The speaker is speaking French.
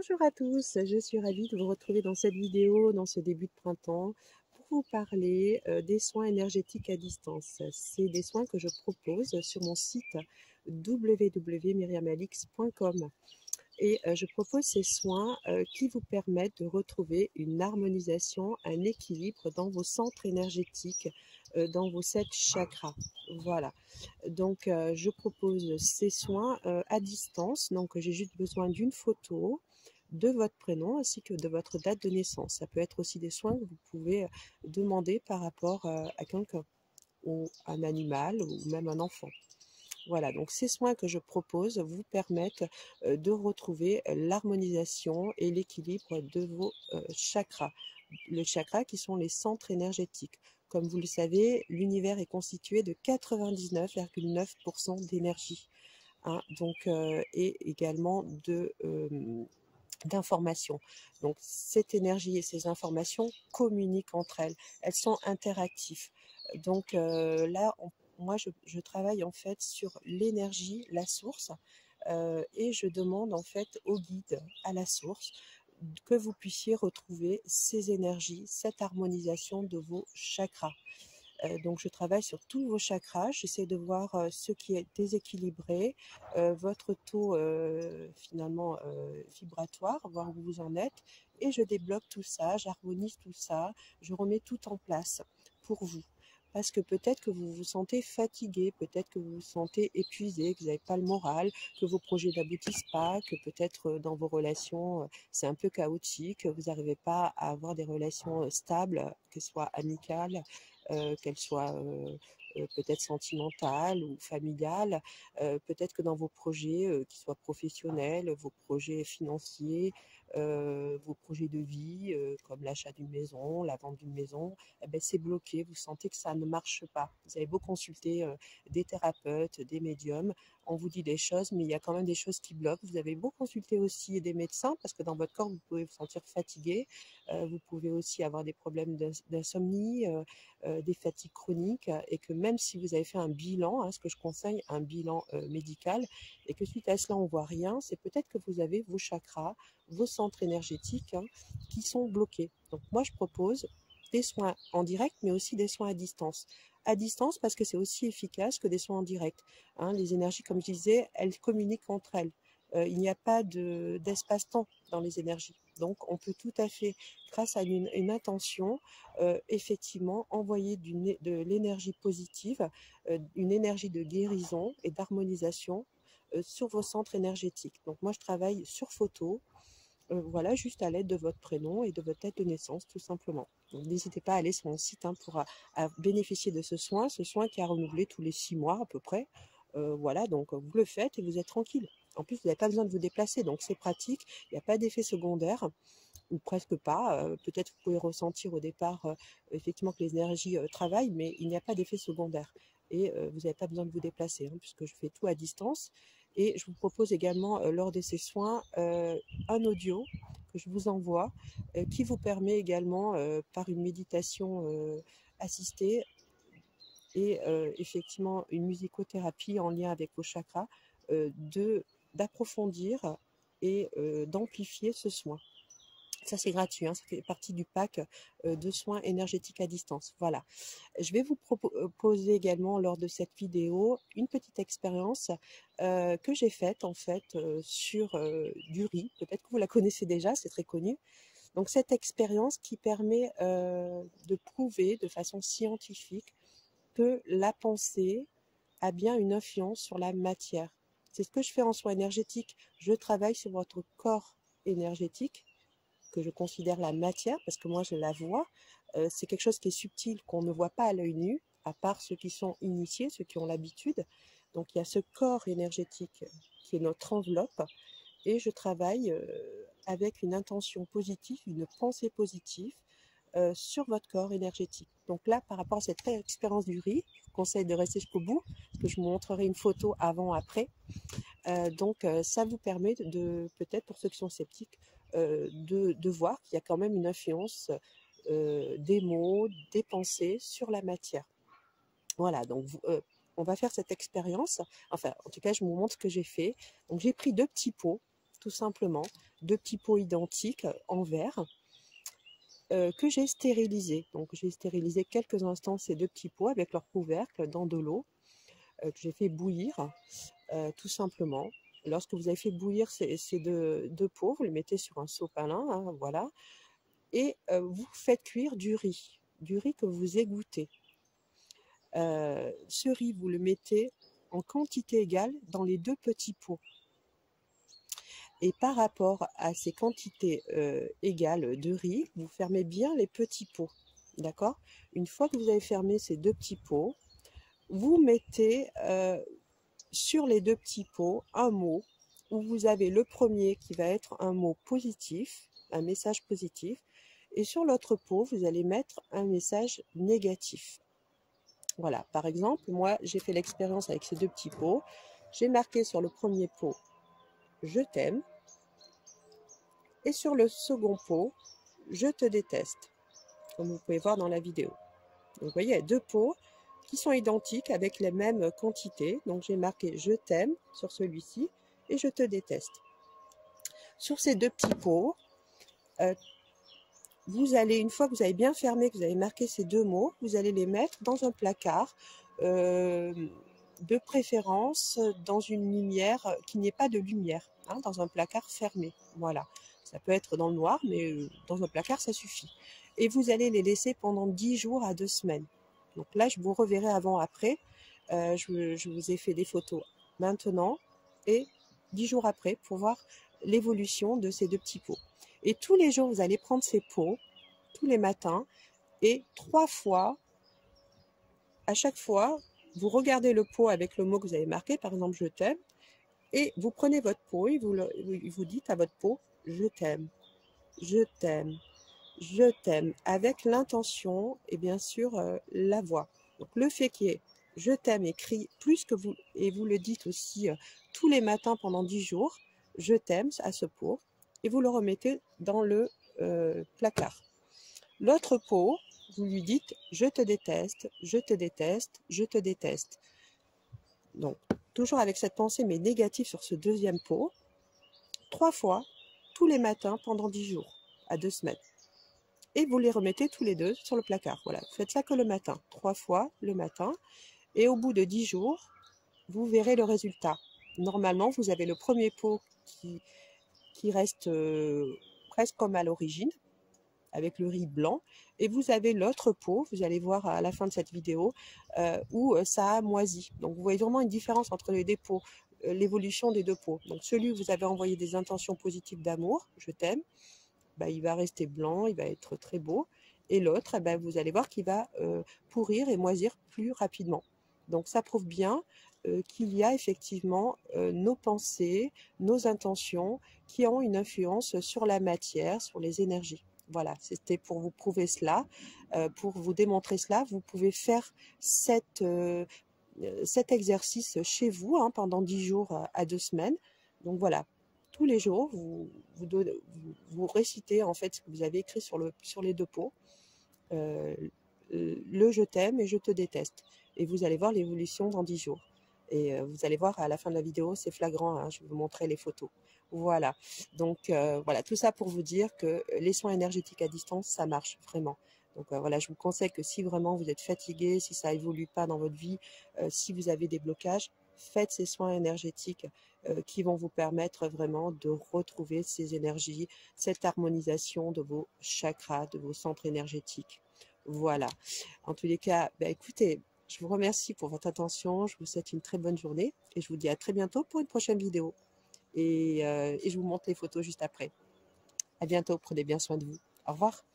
Bonjour à tous, je suis ravie de vous retrouver dans cette vidéo, dans ce début de printemps, pour vous parler des soins énergétiques à distance. C'est des soins que je propose sur mon site www.myriamalix.com et je propose ces soins qui vous permettent de retrouver une harmonisation, un équilibre dans vos centres énergétiques, dans vos 7 chakras. Voilà, donc je propose ces soins à distance, donc j'ai juste besoin d'une photo de votre prénom ainsi que de votre date de naissance. Ça peut être aussi des soins que vous pouvez demander par rapport à quelqu'un, ou un animal, ou même un enfant. Voilà, donc ces soins que je propose vous permettent de retrouver l'harmonisation et l'équilibre de vos chakras. Les chakras qui sont les centres énergétiques. Comme vous le savez, l'univers est constitué de 99,9% d'énergie, hein, donc, et également d'informations. Donc cette énergie et ces informations communiquent entre elles. Elles sont interactives. Donc là, moi, je travaille en fait sur l'énergie, la source, et je demande en fait au guide, à la source, que vous puissiez retrouver ces énergies, cette harmonisation de vos chakras. Donc je travaille sur tous vos chakras, j'essaie de voir ce qui est déséquilibré, votre taux finalement vibratoire, voir où vous en êtes, et je débloque tout ça, j'harmonise tout ça, je remets tout en place pour vous. Parce que peut-être que vous vous sentez fatigué, peut-être que vous vous sentez épuisé, que vous n'avez pas le moral, que vos projets n'aboutissent pas, que peut-être dans vos relations c'est un peu chaotique, vous n'arrivez pas à avoir des relations stables, qu'elles soient amicales, qu'elles soient peut-être sentimentales ou familiales, peut-être que dans vos projets, qu'ils soient professionnels, vos projets financiers, vos projets de vie, comme l'achat d'une maison, la vente d'une maison, eh ben, c'est bloqué, vous sentez que ça ne marche pas. Vous avez beau consulter des thérapeutes, des médiums, on vous dit des choses, mais il y a quand même des choses qui bloquent. Vous avez beau consulter aussi des médecins, parce que dans votre corps, vous pouvez vous sentir fatigué, vous pouvez aussi avoir des problèmes d'insomnie, des fatigues chroniques, et que même si vous avez fait un bilan, hein, ce que je conseille, un bilan médical, et que suite à cela on voit rien, c'est peut-être que vous avez vos chakras, vos centres énergétiques, hein, qui sont bloqués. Donc moi je propose des soins en direct, mais aussi des soins à distance. À distance parce que c'est aussi efficace que des soins en direct, hein. Les énergies, comme je disais, elles communiquent entre elles. Il n'y a pas d'espace-temps dans les énergies. Donc on peut tout à fait, grâce à une intention, effectivement envoyer de l'énergie positive, une énergie de guérison et d'harmonisation sur vos centres énergétiques. Donc moi je travaille sur photo, voilà, juste à l'aide de votre prénom et de votre date de naissance, tout simplement. Donc n'hésitez pas à aller sur mon site, hein, pour à bénéficier de ce soin qui est renouvelé tous les 6 mois à peu près. Voilà, donc vous le faites et vous êtes tranquille. En plus, vous n'avez pas besoin de vous déplacer, donc c'est pratique, il n'y a pas d'effet secondaire, ou presque pas. Peut-être vous pouvez ressentir au départ effectivement que les énergies travaillent, mais il n'y a pas d'effet secondaire. Et vous n'avez pas besoin de vous déplacer, hein, puisque je fais tout à distance. Et je vous propose également, lors de ces soins, un audio que je vous envoie, qui vous permet également, par une méditation assistée et effectivement une musicothérapie en lien avec vos chakras, d'approfondir et d'amplifier ce soin. Ça, c'est gratuit, hein, ça fait partie du pack de soins énergétiques à distance. Voilà. Je vais vous proposer également lors de cette vidéo une petite expérience que j'ai faite en fait sur du riz. Peut-être que vous la connaissez déjà, c'est très connu. Donc cette expérience qui permet de prouver de façon scientifique que la pensée a bien une influence sur la matière. C'est ce que je fais en soins énergétiques. Je travaille sur votre corps énergétique, que je considère la matière, parce que moi je la vois. C'est quelque chose qui est subtil, qu'on ne voit pas à l'œil nu, à part ceux qui sont initiés, ceux qui ont l'habitude. Donc il y a ce corps énergétique qui est notre enveloppe, et je travaille avec une intention positive, une pensée positive sur votre corps énergétique. Donc là, par rapport à cette expérience du riz, je vous conseille de rester jusqu'au bout, parce que je vous montrerai une photo avant-après. Donc ça vous permet peut-être pour ceux qui sont sceptiques, de voir qu'il y a quand même une influence des mots, des pensées sur la matière. Voilà, donc on va faire cette expérience. Enfin, en tout cas, je vous montre ce que j'ai fait. Donc j'ai pris 2 petits pots tout simplement, 2 petits pots identiques en verre que j'ai stérilisés. Donc j'ai stérilisé quelques instants ces 2 petits pots avec leur couvercle dans de l'eau que j'ai fait bouillir tout simplement. Lorsque vous avez fait bouillir ces deux pots, vous les mettez sur un sopalin, hein, voilà, et vous faites cuire du riz que vous égouttez. Ce riz, vous le mettez en quantité égale dans les 2 petits pots. Et par rapport à ces quantités égales de riz, vous fermez bien les petits pots. D'accord? Une fois que vous avez fermé ces 2 petits pots, vous mettez sur les 2 petits pots un mot où vous avez le premier qui va être un mot positif, un message positif, et sur l'autre pot, vous allez mettre un message négatif. Voilà, par exemple, moi j'ai fait l'expérience avec ces 2 petits pots. J'ai marqué sur le premier pot « Je t'aime » et sur le second pot « Je te déteste », comme vous pouvez voir dans la vidéo. Donc vous voyez, il y a 2 pots qui sont identiques avec les mêmes quantités. Donc j'ai marqué « Je t'aime » sur celui-ci et « Je te déteste ». Sur ces 2 petits pots, vous allez, une fois que vous avez bien fermé, que vous avez marqué ces 2 mots, vous allez les mettre dans un placard, de préférence dans une lumière, qu'il n'y ait pas de lumière, hein, dans un placard fermé. Voilà, ça peut être dans le noir, mais dans un placard, ça suffit. Et vous allez les laisser pendant 10 jours à 2 semaines. Donc là, je vous reverrai avant-après. Je vous ai fait des photos maintenant et 10 jours après pour voir l'évolution de ces 2 petits pots. Et tous les jours, vous allez prendre ces pots, tous les matins, et 3 fois, à chaque fois, vous regardez le pot avec le mot que vous avez marqué, par exemple « Je t'aime », et vous prenez votre pot et vous dites à votre pot « Je t'aime, je t'aime, je t'aime », avec l'intention et bien sûr la voix. Donc le fait qu'il y ait « Je t'aime » écrit plus que vous, et vous le dites aussi tous les matins pendant 10 jours, « Je t'aime » à ce pot, et vous le remettez dans le placard. L'autre pot, vous lui dites « Je te déteste, je te déteste, je te déteste ». Donc, toujours avec cette pensée, mais négative sur ce deuxième pot, 3 fois, tous les matins pendant 10 jours, à 2 semaines. Et vous les remettez tous les 2 sur le placard. Voilà, faites ça que le matin, 3 fois le matin. Et au bout de 10 jours, vous verrez le résultat. Normalement, vous avez le premier pot qui reste presque comme à l'origine, avec le riz blanc, et vous avez l'autre pot, vous allez voir à la fin de cette vidéo, où ça a moisi. Donc vous voyez vraiment une différence entre les 2 pots, l'évolution des 2 pots. Donc celui où vous avez envoyé des intentions positives d'amour, je t'aime, bah, il va rester blanc, il va être très beau, et l'autre, bah, vous allez voir qu'il va pourrir et moisir plus rapidement. Donc ça prouve bien qu'il y a effectivement nos pensées, nos intentions qui ont une influence sur la matière, sur les énergies. Voilà, c'était pour vous prouver cela, pour vous démontrer cela. Vous pouvez faire cet exercice chez vous hein, pendant 10 jours à 2 semaines. Donc voilà, tous les jours, vous récitez en fait ce que vous avez écrit sur les 2 pots. Le je t'aime et je te déteste. Et vous allez voir l'évolution dans 10 jours. Et vous allez voir à la fin de la vidéo, c'est flagrant, hein, je vais vous montrer les photos. Voilà, donc voilà, tout ça pour vous dire que les soins énergétiques à distance, ça marche vraiment. Donc voilà, je vous conseille que si vraiment vous êtes fatigué, si ça évolue pas dans votre vie, si vous avez des blocages, faites ces soins énergétiques qui vont vous permettre vraiment de retrouver ces énergies, cette harmonisation de vos chakras, de vos centres énergétiques. Voilà, en tous les cas, bah, écoutez, je vous remercie pour votre attention, je vous souhaite une très bonne journée et je vous dis à très bientôt pour une prochaine vidéo. Et je vous montre les photos juste après. À bientôt, prenez bien soin de vous. Au revoir.